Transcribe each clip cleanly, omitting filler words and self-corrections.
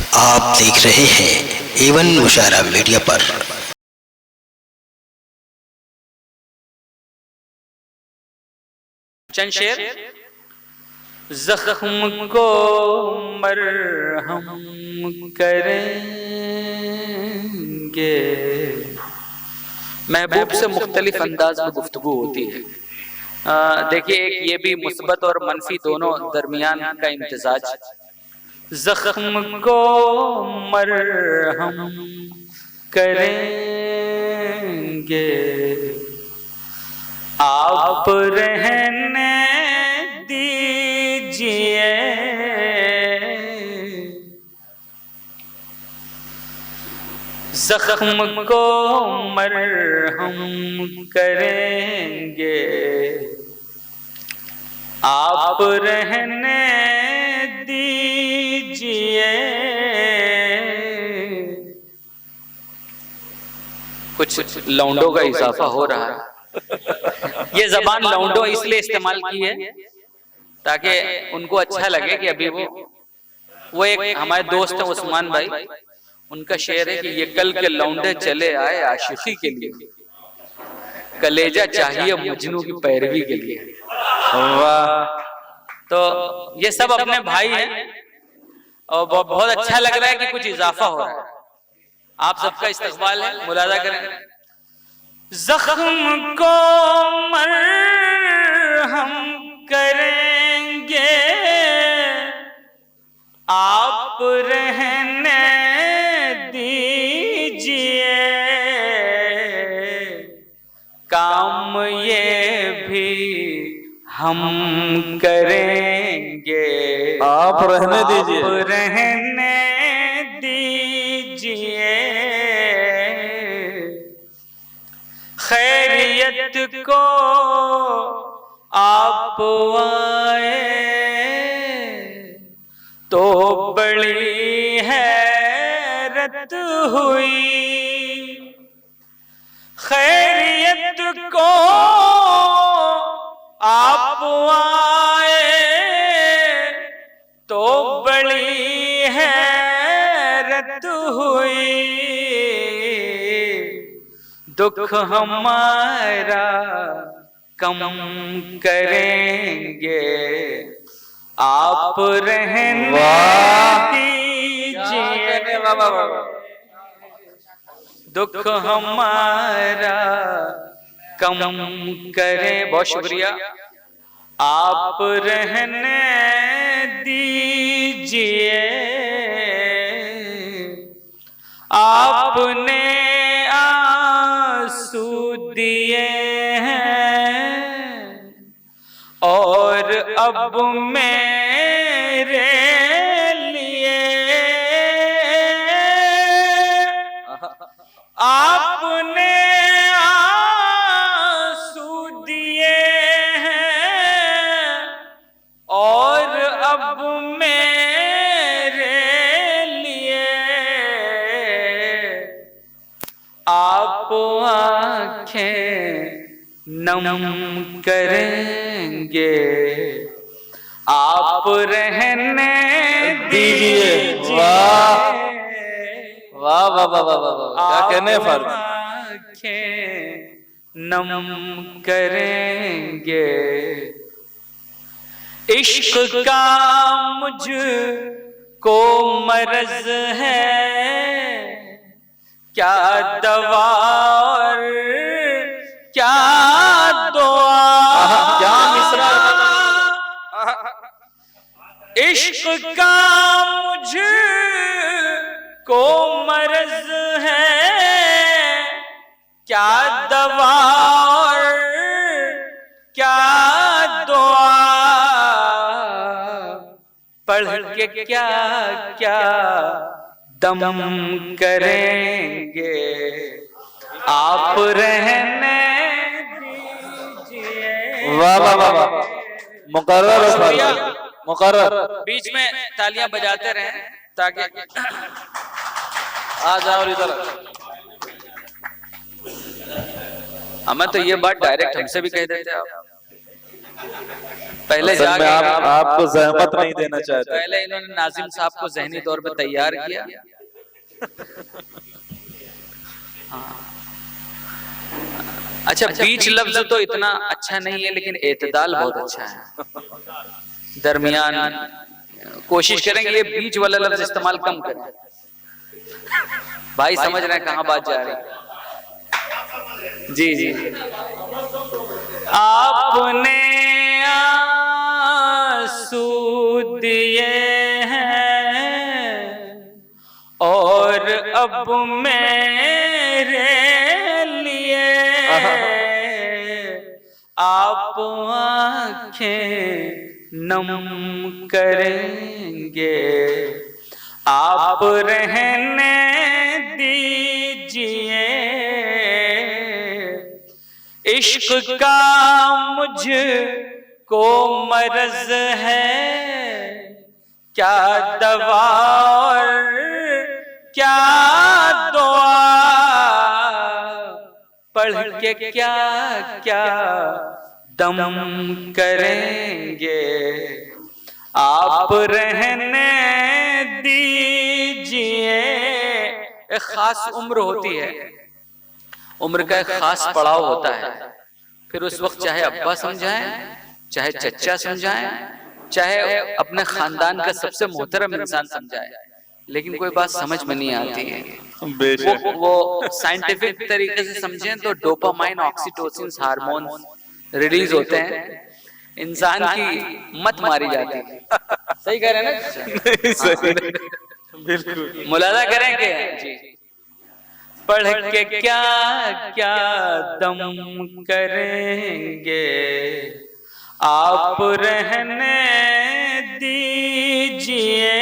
आप देख रहे हैं एवन मुशायरा मीडिया पर। चंद शेर। जख्म को मरहम करेंगे। महबूब से मुख्तलिफ अंदाज में गुफ्तगू होती है। देखिए, एक ये भी मुस्बत और मनफी दोनों दरमियान का इम्तिजाज। जख्म को मरहम करेंगे, आप रहने दीजिए। जख्म को मरहम करेंगे, आप रहने दीजिए। कुछ लौंडों का इजाफा हो रहा है। ये जबान लौंडो इसलिए इस्तेमाल की है ताकि उनको अच्छा लगे कि अभी वो एक हमारे दोस्त हैं उस्मान भाई, उनका शेर है कि ये कल के लौंडे चले आए आशिकी के लिए, कलेजा चाहिए मजनू की पैरवी के लिए। वाह! तो ये सब अपने भाई हैं और बहुत अच्छा लग रहा है कि कुछ इजाफा हो रहा है। आप सबका इस्तकबाल है, मुलाजा करें। जख्म को मरहम करेंगे, आप रहने दीजिए। काम ये भी हम करेंगे, आप रहने दीजिए। आप रहने दीजिए। खैरियत को आप आए तो बड़ी हैरत हुई। खैरियत को आप आए तो बड़ी हैरत हुई। दुख हमारा कम करेंगे, आप रहने दीजिए। दुख हमारा कम करें, बहुत शुक्रिया। आप रहने दीजिए। आपने आंसू दिए हैं और अब मेरे लिए आपने आंसू दिए हैं और अब मेरे लिए आप आँखें नम करेंगे, आप रहने दीजिए। वाह वाह वाह वाह वाह वाह, क्या कहने फर्क। आँखें नम करेंगे। इश्क का मुझको मरज है, क्या दवा और क्या दुआ। क्या मिसरा। इश्क का मुझको मरज है, क्या दवा और क्या दुआ। पढ़ के क्या क्या दम करेंगे, आप रहने दीजिए। वाह वाह वाह वाह, मुकर्रर मुकर्रर। बीच में तालियां बजाते रहें ताकि आ जाओ इधर। हमें तो ये बात डायरेक्ट हमसे भी कह देते आप। पहले असल में जाके आपको जहमत नहीं देना चाहते। पहले इन्होंने नाजिम साहब को जहनी तौर पे तैयार किया। हाँ। अच्छा, बीच लफ्ज तो इतना अच्छा नहीं है, लेकिन एतदाल बहुत अच्छा है, दरमियान। कोशिश करेंगे ये बीच वाला लफ्ज इस्तेमाल कम करें। भाई समझ रहे हैं कहाँ बात जा रही है? जी जी। आपने आंसू दिए हैं और अब मेरे लिए आप आंखें नम करेंगे। आप रहने दीजिए, इश्क का मुझको मरज है, क्या दवा और क्या दुआ, पढ़ के क्या क्या दम करेंगे। आप रहने दीजिए। एक खास उम्र होती है, उम्र का एक खास पड़ाव होता है। फिर उस वक्त चाहे अब्बा समझाएं, चाहे चचा समझाएं, चाहे अपने खानदान का सबसे मोहतरम इंसान समझाए, लेकिन कोई बात समझ में नहीं आती है। वो साइंटिफिक तरीके से समझें तो डोपामाइन, ऑक्सीटोसिन हार्मोन रिलीज होते हैं, इंसान की मत मारी जाती है। सही कह रहे हैं ना? बिल्कुल मुलाजा करेंगे जी। पढ़ के क्या क्या दम करेंगे, आप रहने दीजिए।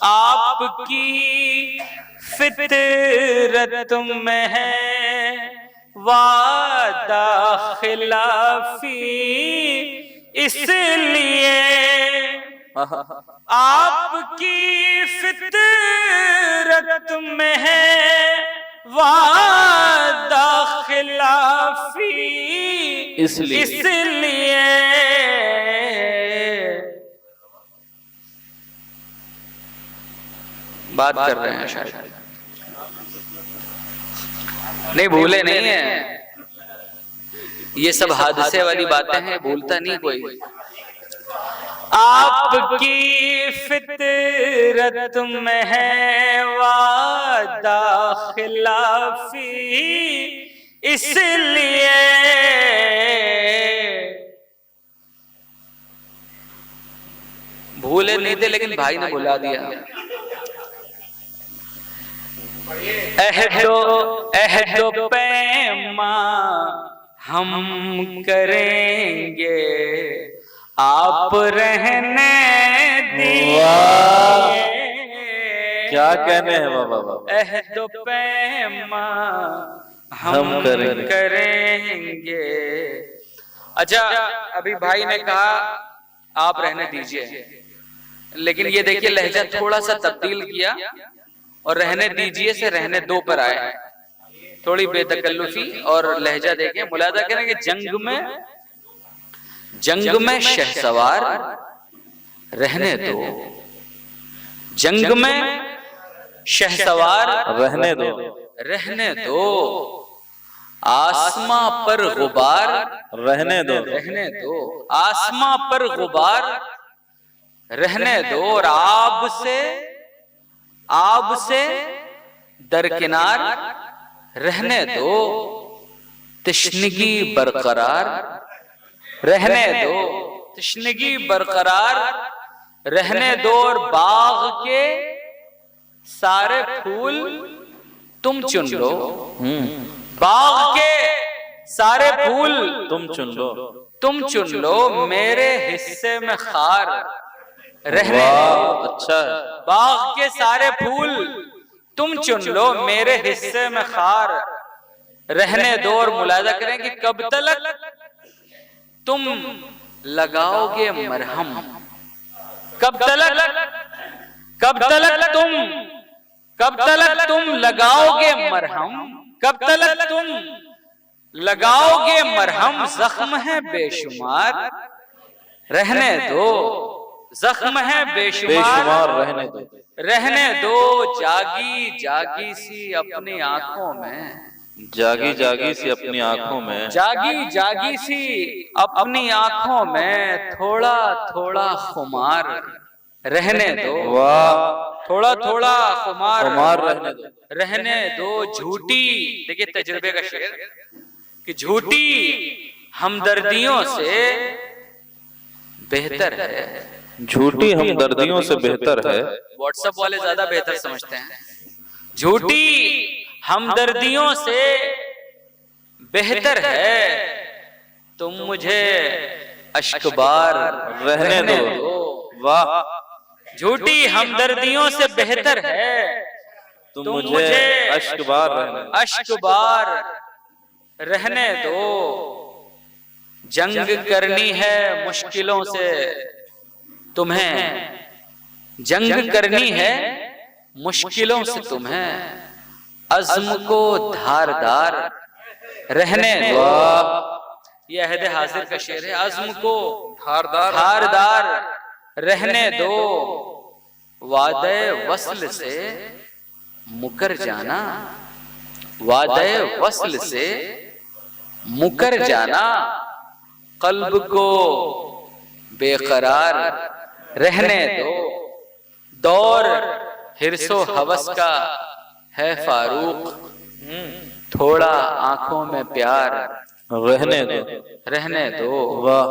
आपकी फितरत में है वादा खिलाफी, इसलिए आपकी फितरत में है वादा खिलाफी, इसलिए बात कर रहे हैं शायद। नहीं भूले नहीं है, ये सब हादसे वाली बातें हैं, भूलता नहीं कोई। आपकी फितरत में है वादा खिलाफी, इसलिए भूले नहीं थे, लेकिन भाई ने बुला दिया। अहदो पैमा हम करेंगे, आप रहने दीजिए। क्या कहने हैं बाबा? अहदो पैमा हम करेंगे। अच्छा, अभी भाई ने कहा आप रहने दीजिए, लेकिन ये देखिए लहजा थोड़ा सा तब्दील किया और रहने दीजिए से रहने दो पर आया। थोड़ी बेतकल्लुफी और लहजा देखें, मुलाजा करेंगे। जंग में शहसवार रहने दो, जंग में शहसवार रहने दो, आसमां पर गुबार रहने दो, आसमां पर गुबार रहने दो, और आब से दरकिनार रहने दो, तिश्नगी बरकरार रहने दो, तिश्नगी बरकरार रहने दो, और बाग के सारे फूल तुम चुन लो। बाग के सारे फूल तुम चुन लो, मेरे हिस्से में खार रहने दो। अच्छा, बाग के सारे फूल तुम चुन लो, मेरे हिस्से में खार रहने दो। और मुलाजा करें कि कब तलक तुम लगाओगे मरहम, कब तलक तुम लगाओगे मरहम, कब तलक तुम लगाओगे मरहम जख्म है बेशुमार, रहने दो जख्म है बेशुमार, रहने दो जागी जागी सी अपनी आंखों में, जागी जागी सी अपनी आंखों में, जागी जागी सी अपनी आंखों में, थोड़ा थोड़ा खुमार रहने दो, वाह, थोड़ा थोड़ा खुमार रहने दो, झूठी, देखिए तजुर्बे का शेर, कि झूठी हमदर्दियों से बेहतर है, झूठी हमदर्दियों से बेहतर है। व्हाट्सएप वाले ज्यादा बेहतर समझते हैं, झूठी हमदर्दियों से बेहतर है, तुम मुझे अश्कबार रहने दो, वाह, झूठी हमदर्दियों से बेहतर है, तुम मुझे अश्कबार रहने दो, जंग करनी है मुश्किलों से तुम्हें, जंग करनी है मुश्किलों से तुम्हें, अज़्म को धारदार रहने दो, ये अहद हाजिर का शेर है, अज़्म को धारदार रहने दो, वादे वस्ल से मुकर जाना, वादे वस्ल से मुकर जाना, कल्ब को बेकरार रहने दो, दौर हिर्सो हवस का है फारूक, थोड़ा आंखों में प्यार रहने दो, वाह।